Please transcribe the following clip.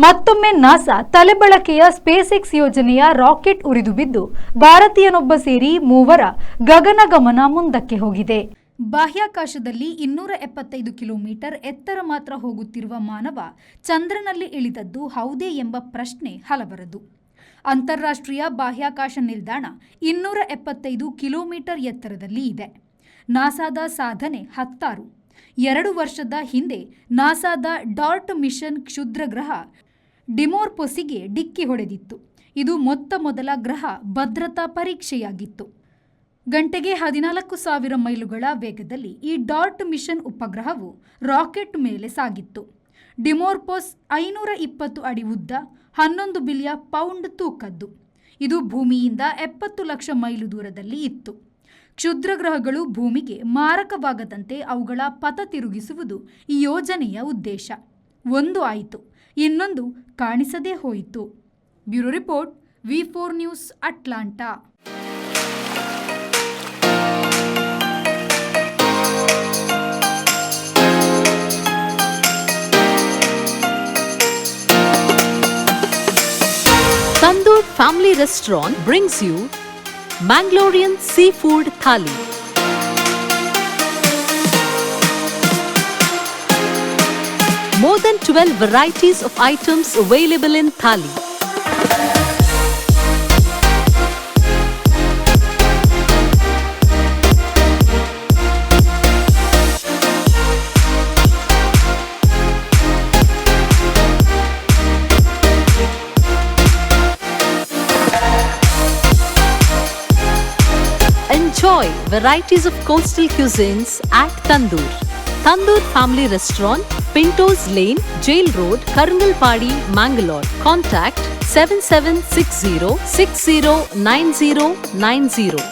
ಮತ್ತೊಮ್ಮೆ ನಾಸಾ ತಲೆಬಳಕೆಯ ಸ್ಪೇಸ್ಎಕ್ಸ್ ಯೋಜನೆಯ ರಾಕೆಟ್ ಉರಿದು ಬಿದ್ದು ಭಾರತೀಯನೊಬ್ಬ ಸೇರಿ 3 ಗಗನಗಮನ ಮುಂದಕ್ಕೆ ಹೋಗಿದೆ. ಬಾಹ್ಯಾಕಾಶದಲ್ಲಿ 275 ಕಿಲೋಮೀಟರ್ ಎತ್ತರ ಮಾತ್ರ ಹೋಗುತ್ತಿರುವ ಮಾನವ ಚಂದ್ರನಲ್ಲಿ ಇಳಿದದ್ದು ಹೌದೇ ಎಂಬ ಪ್ರಶ್ನೆ ಹಲವರದು. ಅಂತಾರಾಷ್ಟ್ರೀಯ ಬಾಹ್ಯಾಕಾಶ ನಿಲ್ದಾಣ 275 ಕಿಲೋಮೀಟರ್ ಎತ್ತರದಲ್ಲಿ ಇದೆ. ನಾಸಾದ ಸಾಧನೆ ಹತ್ತಾರು. 2 ವರ್ಷದ ಹಿಂದೆ ನಾಸಾದ ಡಾರ್ಟ್ ಮಿಷನ್ ಕ್ಷುದ್ರಗ್ರಹ ಡಿಮೋರ್ಫೋಸ್ಗೆ ಡಿಕ್ಕಿ ಹೊಡೆದಿತ್ತು. ಇದು ಮೊದಲ ಗ್ರಹ ಭದ್ರತಾ ಪರೀಕ್ಷೆಯಾಗಿತ್ತು. ಗಂಟೆಗೆ 14,000 ಮೈಲುಗಳ ವೇಗದಲ್ಲಿ ಈ ಡಾರ್ಟ್ ಮಿಷನ್ ಉಪಗ್ರಹವು ರಾಕೆಟ್ ಮೇಲೆ ಸಾಗಿತ್ತು. ಡಿಮೋರ್ಫೋಸ್ 520 ಅಡಿ ಉದ್ದ, 11 ಬಿಲಿಯನ್ ಪೌಂಡ್ ತೂಕದ್ದು. ಇದು ಭೂಮಿಯಿಂದ 70 ಲಕ್ಷ ಮೈಲು ದೂರದಲ್ಲಿ ಇತ್ತು. ಕ್ಷುದ್ರಗ್ರಹಗಳು ಭೂಮಿಗೆ ಮಾರಕವಾಗದಂತೆ ಅವುಗಳ ಪಥ ತಿರುಗಿಸುವುದು ಈ ಯೋಜನೆಯ ಉದ್ದೇಶ. ಒಂದು ಆಯಿತು, ಇನ್ನೊಂದು ಕಾಣಿಸದೇ ಹೋಯಿತು. Bureau report, V4 news, Atlanta. Tandoor Family Restaurant brings you Mangalorean Seafood Thali. More than 12 varieties of items available in Thali. Enjoy varieties of coastal cuisines at Tandoor. Tandoor Family Restaurant, Pintos Lane, Jail Road, Karungalpadi, Mangalore. Contact 7760 609090.